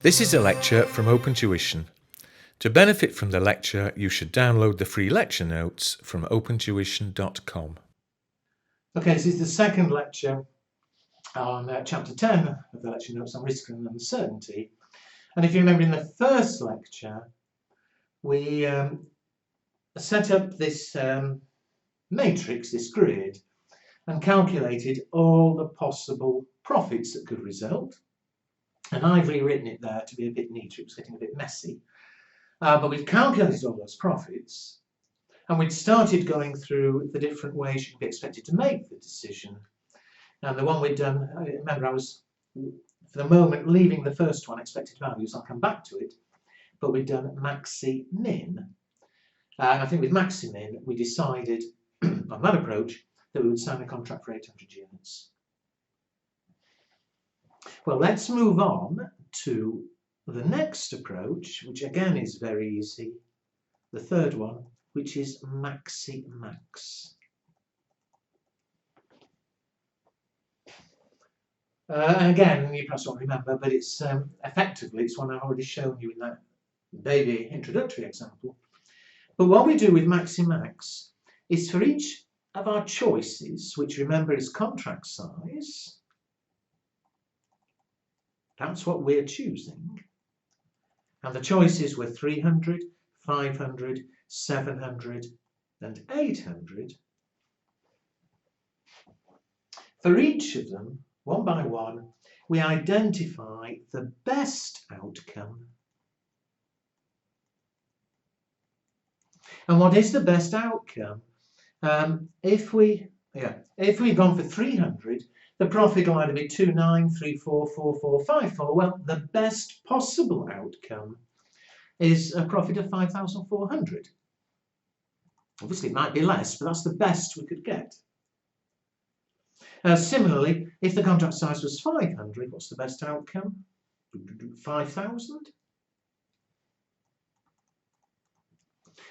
This is a lecture from OpenTuition. To benefit from the lecture, you should download the free lecture notes from opentuition.com. Okay, this is the second lecture on chapter 10 of the lecture notes on risk and uncertainty. And if you remember, in the first lecture, we set up this matrix, this grid, and calculated all the possible profits that could result. And I've rewritten it there to be a bit neater. It was getting a bit messy. But we've calculated all those profits, and we'd started going through the different ways you could be expected to make the decision. And the one we'd done, I remember I was, for the moment, leaving the first one, expected values. I'll come back to it. But we'd done maxi-min. And I think with maxi-min, we decided on that approach that we would sign a contract for 800 units. Well, let's move on to the next approach, which again is very easy, the third one, which is Maximax. And again, you perhaps won't remember, but it's effectively, it's one I've already shown you in that baby introductory example. But what we do with Maximax is for each of our choices, which remember is contract size, that's what we're choosing. And the choices were 300, 500, 700 and 800. For each of them, one by one, we identify the best outcome. And what is the best outcome? If we'd gone for 300, the profit will either be 2934, 4454. Well, the best possible outcome is a profit of 5,400. Obviously, it might be less, but that's the best we could get. Similarly, if the contract size was 500, what's the best outcome? 5,000.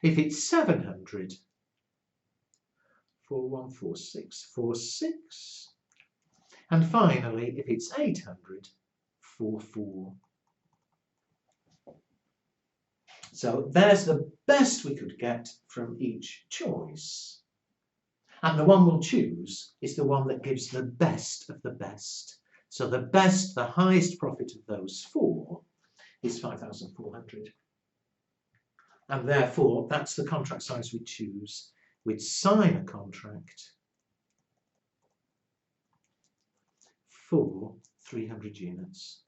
If it's 700, 414646. And finally, if it's 800, 44. So there's the best we could get from each choice. And the one we'll choose is the one that gives the best of the best. So the best, the highest profit of those four is 5,400. And therefore, that's the contract size we choose. We'd sign a contract for 300 units.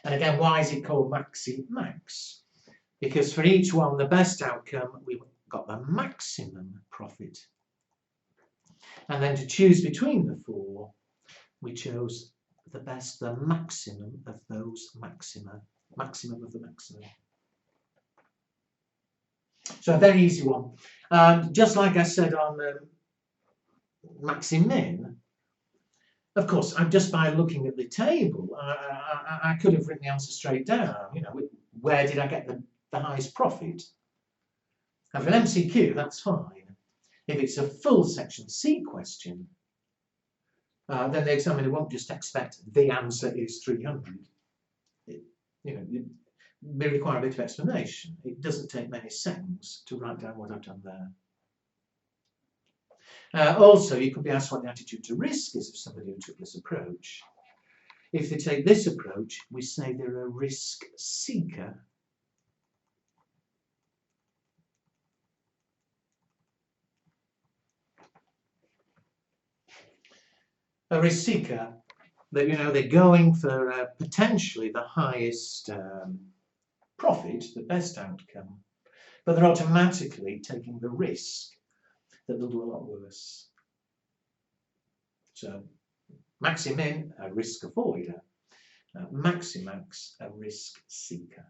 And again, why is it called Maximax? Because for each one, the best outcome, we got the maximum profit. And then to choose between the four, we chose the best, the maximum of those maxima. Maximum of the maximum. So a very easy one. Just like I said on Maxi-min, of course, just by looking at the table, I could have written the answer straight down. You know, where did I get the highest profit? And for an MCQ, that's fine. If it's a full section C question, then the examiner won't just expect the answer is 300. It may require a bit of explanation. It doesn't take many seconds to write down what I've done there. Also, you could be asked what the attitude to risk is of somebody who took this approach. If they take this approach, we say they're a risk seeker. A risk seeker, that they're going for potentially the highest profit, the best outcome, but they're automatically taking the risk that they'll do a lot worse. So Maxi-min, a risk avoider. Maximax, a risk seeker.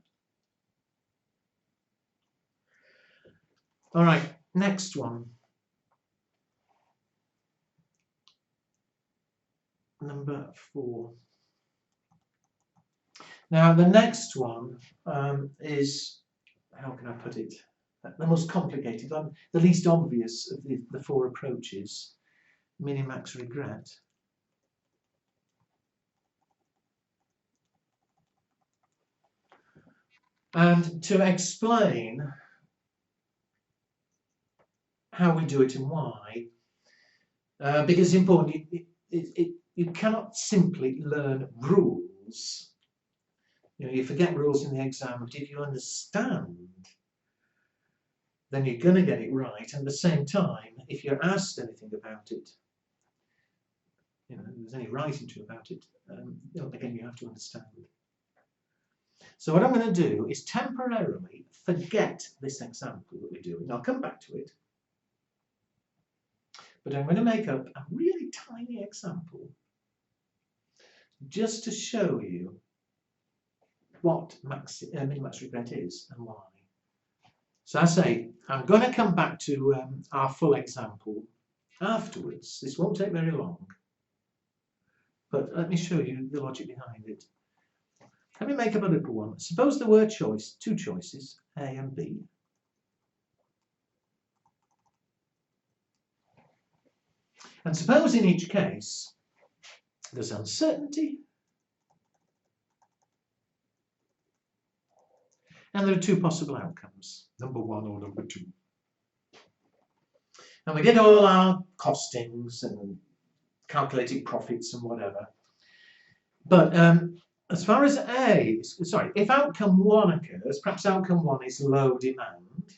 All right, next one. Number 4. Now the next one is, how can I put it, the most complicated one, the least obvious of the four approaches, minimax regret. and to explain how we do it and why, because it's important. You cannot simply learn rules. You forget rules in the exam, but if you understand, then you're going to get it right. And at the same time, if you're asked anything about it, if there's any writing to about it, again, you have to understand. So what I'm going to do is temporarily forget this example that we're doing. I'll come back to it. But I'm going to make up a really tiny example just to show you what minimax regret is and why. So I say, I'm going to come back to our full example afterwards. This won't take very long. But let me show you the logic behind it. Let me make up a little one. Suppose there were two choices, A and B. And suppose in each case there's uncertainty and there are two possible outcomes, number 1 or number 2. And we did all our costings and calculated profits and whatever. But as far as if outcome 1 occurs, perhaps outcome 1 is low demand,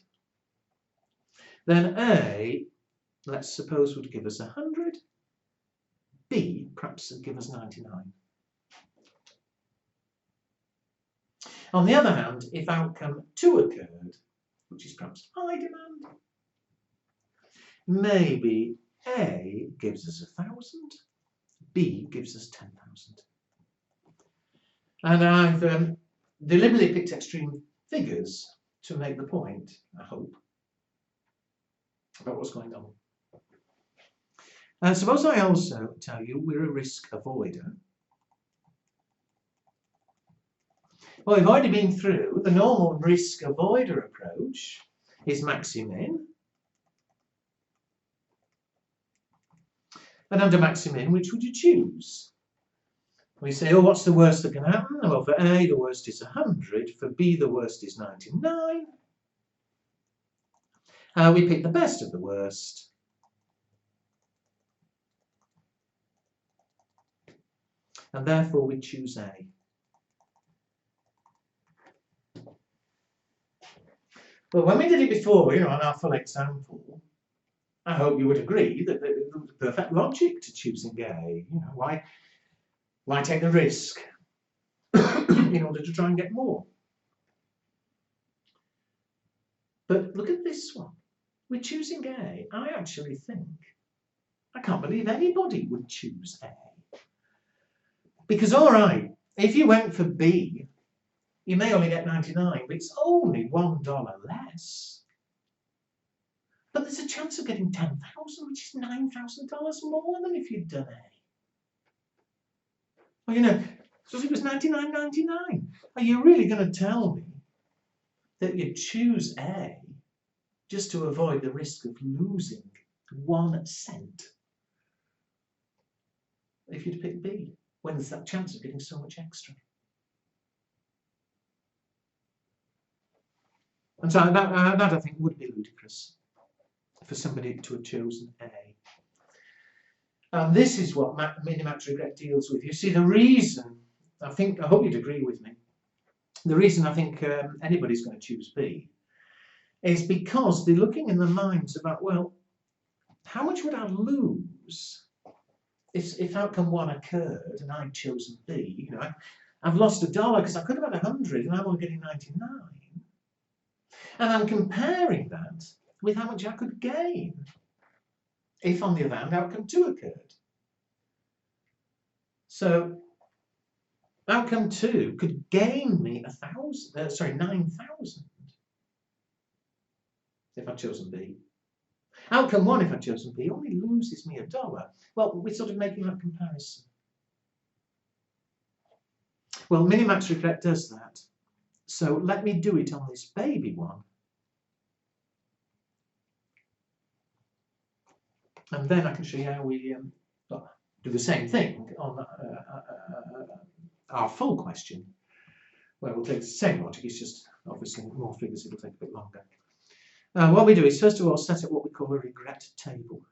then A, let's suppose, would give us 100, B perhaps would give us 99. On the other hand, if outcome 2 occurred, which is perhaps high demand, maybe A gives us 1,000, B gives us 10,000. And I've deliberately picked extreme figures to make the point, I hope, about what's going on. And suppose I also tell you we're a risk avoider. Well, we've already been through the normal risk avoider approach is Maximin. And under Maximin, which would you choose? We say, oh, what's the worst that can happen? Well, for A, the worst is 100. For B, the worst is 99. We pick the best of the worst. And therefore, we choose A. Well, when we did it before, on our full example, I hope you would agree that there was perfect logic to choosing A. Why take the risk in order to try and get more? But look at this one. We're choosing A. I actually think, I can't believe anybody would choose A. Because, all right, if you went for B, you may only get 99, but it's only $1 less. But there's a chance of getting 10,000, which is $9,000 more than if you'd done A. Well, so it was 99.99. Are you really going to tell me that you'd choose A just to avoid the risk of losing 1 cent if you'd pick B, when there's that chance of getting so much extra? And so that I think would be ludicrous for somebody to have chosen A. And this is what minimax regret deals with. You see, the reason, I hope you'd agree with me, the reason I think anybody's going to choose B is because they're looking in their minds about, well, how much would I lose if outcome 1 occurred and I'd chosen B? I've lost $1 because I could have had 100 and I'm only getting 99. And I'm comparing that with how much I could gain if, on the other hand, outcome 2 occurred. So outcome 2 could gain me 9,000 if I'd chosen B. Outcome 1, if I'd chosen B, only loses me $1. Well, we're sort of making that comparison. Well, minimax regret does that. So let me do it on this baby one. And then I can show you how we do the same thing on our full question, where we'll take the same logic, it's just Obviously, more figures, it'll take a bit longer. What we do is, first of all, set up what we call a regret table.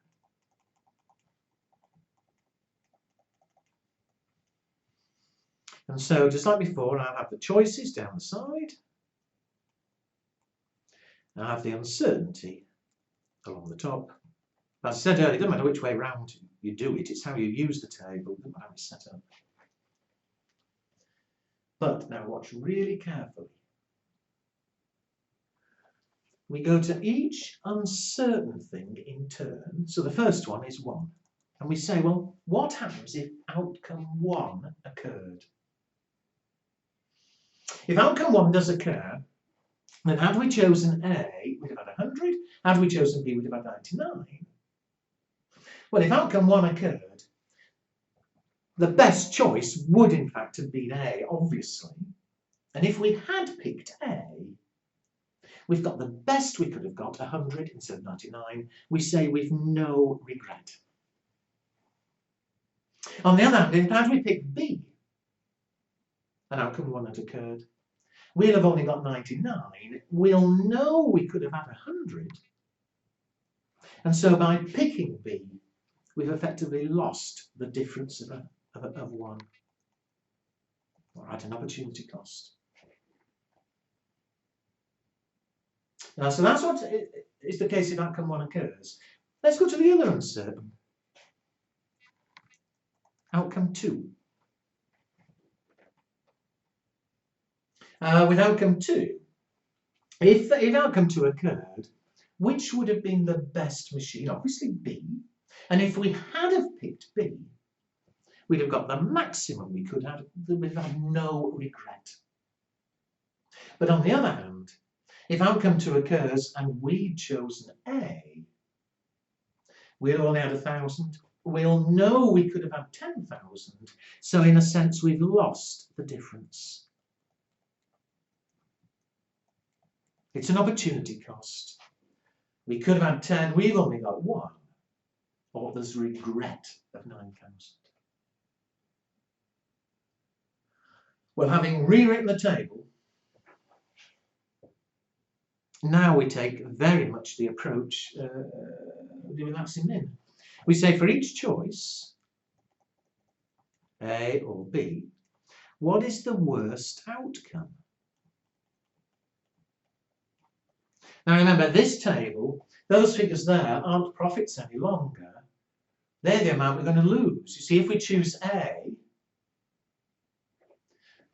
And so, just like before, I'll have the choices down the side. I have the uncertainty along the top. As I said earlier, it doesn't matter which way round you do it, it's how you use the table, it doesn't matter how it's set up. But now watch really carefully. We go to each uncertain thing in turn. So the first one is 1. And we say, well, what happens if outcome 1 occurred? If outcome 1 does occur, then had we chosen A, we'd have had 100. Had we chosen B, we'd have had 99. Well, if outcome 1 occurred, the best choice would in fact have been A, obviously. And if we had picked A, we've got the best we could have got, 100 instead of 99. We say we've no regret. On the other hand, if had we picked B, and outcome 1 had occurred, we'll have only got 99. We'll know we could have had 100. And so by picking B, we've effectively lost the difference of 1, or at an opportunity cost. Now, so that's what is the case if outcome 1 occurs. Let's go to the other uncertain. Outcome 2. With outcome 2, if outcome 2 occurred, which would have been the best machine? Obviously B. And if we had have picked B, we'd have got the maximum we could have. We'd have no regret. But on the other hand, if outcome 2 occurs and we'd chosen A, we'll only had 1,000. We'll know we could have had 10,000. So in a sense, we've lost the difference. It's an opportunity cost. We could have had 10, we've only got 1. Or there's regret of 9,000. Well, having rewritten the table, now we take very much the approach doing Maximin. We say for each choice, A or B, what is the worst outcome? Now remember, this table, those figures there aren't profits any longer. They're the amount we're going to lose. You see, if we choose A,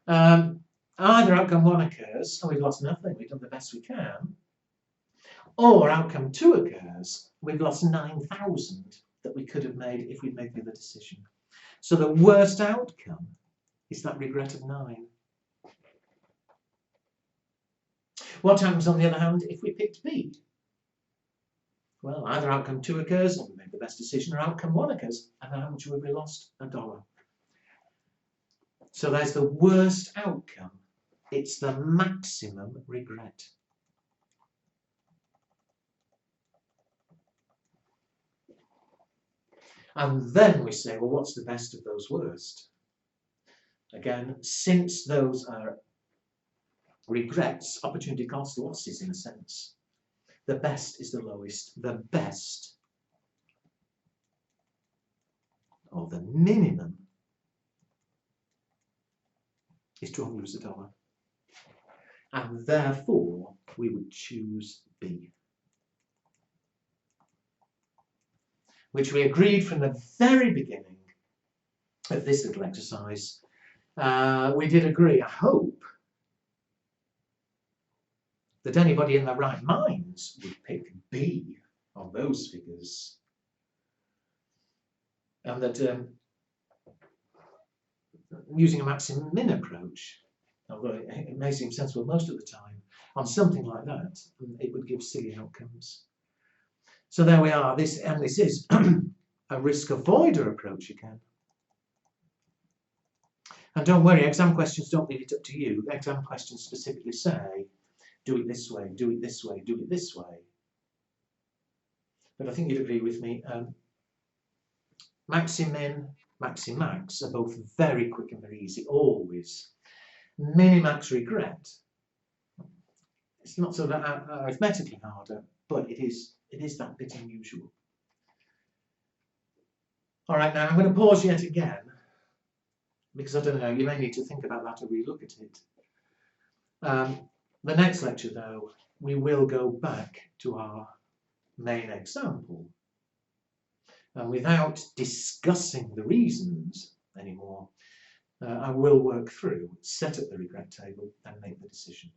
either outcome 1 occurs, and we've lost nothing, we've done the best we can, or outcome 2 occurs, we've lost 9,000 that we could have made if we'd made the other decision. So the worst outcome is that regret of 9. What happens, on the other hand, if we picked B? Well, either outcome 2 occurs and we make the best decision, or outcome 1 occurs, and how much would we lost? $1. So there's the worst outcome. It's the maximum regret. And then we say, well, what's the best of those worst? Again, since those are regrets, opportunity cost losses in a sense, the best is the lowest. The best, or the minimum, is to only lose $1. And therefore, we would choose B. Which we agreed from the very beginning of this little exercise. We did agree, I hope, that anybody in their right minds would pick B on those figures. And that using a Maximin approach, although it may seem sensible most of the time, on something like that, it would give silly outcomes. So there we are. This is a risk avoider approach again. And don't worry, exam questions don't leave it up to you. Exam questions specifically say, do it this way, do it this way, do it this way. But I think you'd agree with me, Maximin, Maximax are both very quick and very easy, always. Minimax regret It's not sort of arithmetically harder, but it is that bit unusual. All right, now I'm going to pause yet again, because I don't know, you may need to think about that or relook at it. The next lecture, though, we will go back to our main example. And without discussing the reasons anymore, I will work through, set up the regret table and make the decision.